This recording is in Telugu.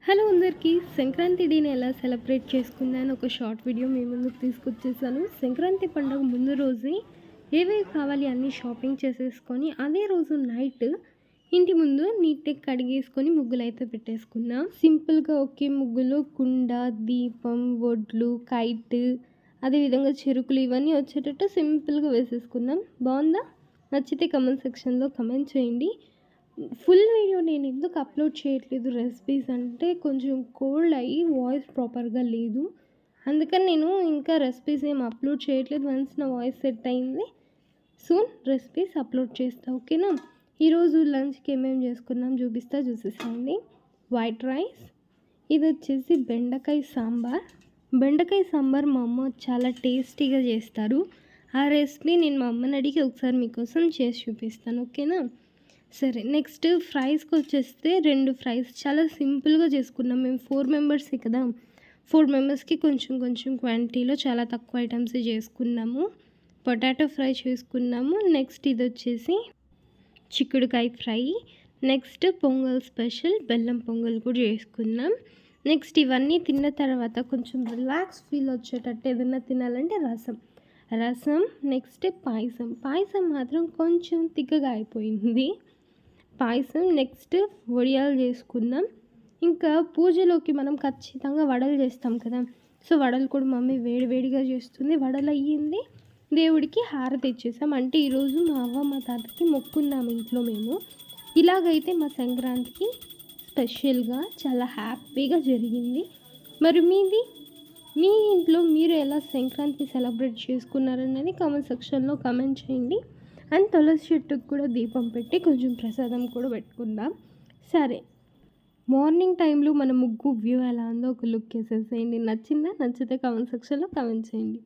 హలో అందరికీ సంక్రాంతి డేని ఎలా సెలబ్రేట్ చేసుకున్నాను ఒక షార్ట్ వీడియో మీ ముందుకు తీసుకొచ్చేసాను. సంక్రాంతి పండుగ ముందు రోజే ఏవేవి కావాలి అన్నీ షాపింగ్ చేసేసుకొని అదే రోజు నైట్ ఇంటి ముందు నీట్గా కడిగేసుకొని ముగ్గులు అయితే పెట్టేసుకున్నాం. సింపుల్గా ఒకే ముగ్గులో కుండ, దీపం, వడ్లు, కైట్, అదేవిధంగా చెరుకులు ఇవన్నీ వచ్చేటట్టు సింపుల్గా వేసేసుకున్నాం. బాగుందా? నచ్చితే కమెంట్ సెక్షన్లో కమెంట్ చేయండి. ఫుల్ వీడియో నేను ఎందుకు అప్లోడ్ చేయట్లేదు రెసిపీస్ అంటే కొంచెం కోల్డ్ అయ్యి వాయిస్ ప్రాపర్గా లేదు, అందుకని నేను ఇంకా రెసిపీస్ ఏం అప్లోడ్ చేయట్లేదు. వన్స్ నా వాయిస్ సెట్ అయింది సూన్ రెసిపీస్ అప్లోడ్ చేస్తా, ఓకేనా? ఈరోజు లంచ్కి ఏమేమి చేసుకున్నాం చూసేసేయండి. వైట్ రైస్, ఇది వచ్చేసి బెండకాయ సాంబార్. బెండకాయ సాంబార్ మా అమ్మ చాలా టేస్టీగా చేస్తారు. ఆ రెసిపీ నేను మా అమ్మని అడిగి ఒకసారి మీకోసం చేసి చూపిస్తాను, ఓకేనా? సరే, నెక్స్ట్ ఫ్రైస్కి వచ్చేస్తే 2 ఫ్రైస్ చాలా సింపుల్గా చేసుకున్నాం. మేము 4 మెంబర్సే కదా, 4 మెంబర్స్కి కొంచెం క్వాంటిటీలో చాలా తక్కువ ఐటమ్స్ చేసుకున్నాము. పొటాటో ఫ్రై చేసుకున్నాము. నెక్స్ట్ ఇది వచ్చేసి చిక్కుడుకాయ ఫ్రై. నెక్స్ట్ పొంగల్ స్పెషల్ బెల్లం పొంగల్ కూడా చేసుకున్నాం. నెక్స్ట్ ఇవన్నీ తిన్న తర్వాత కొంచెం రిలాక్స్ ఫీల్ వచ్చేటట్టు ఏదైనా తినాలంటే రసం. నెక్స్ట్ పాయసం మాత్రం కొంచెం తిక్కగా అయిపోయింది పాయసం. నెక్స్ట్ వడియాలు చేసుకున్నాం. ఇంకా పూజలోకి మనం ఖచ్చితంగా వడలు చేస్తాం కదా, సో వడలు కూడా మమ్మీ వేడివేడిగా చేస్తుంది. వడలు అయ్యింది, దేవుడికి హారతి ఇచ్చేసాం. అంటే ఈరోజు మా అవ్వ మా తాతకి మొక్కున్నాము ఇంట్లో మేము. ఇలాగైతే మా సంక్రాంతికి స్పెషల్గా చాలా హ్యాపీగా జరిగింది. మరి మీ ఇంట్లో మీరు ఎలా సంక్రాంతి సెలబ్రేట్ చేసుకున్నారనేది కామెంట్ సెక్షన్లో కామెంట్ చేయండి. అండ్ తులసి చెట్టుకు కూడా దీపం పెట్టి కొంచెం ప్రసాదం కూడా పెట్టుకుందాం. సరే, మార్నింగ్ టైంలో మన ముగ్గు వ్యూ ఎలా ఉందో ఒక లుక్ వేసేసేయండి. నచ్చిందా? నచ్చితే కామెంట్ సెక్షన్లో కామెంట్ చేయండి.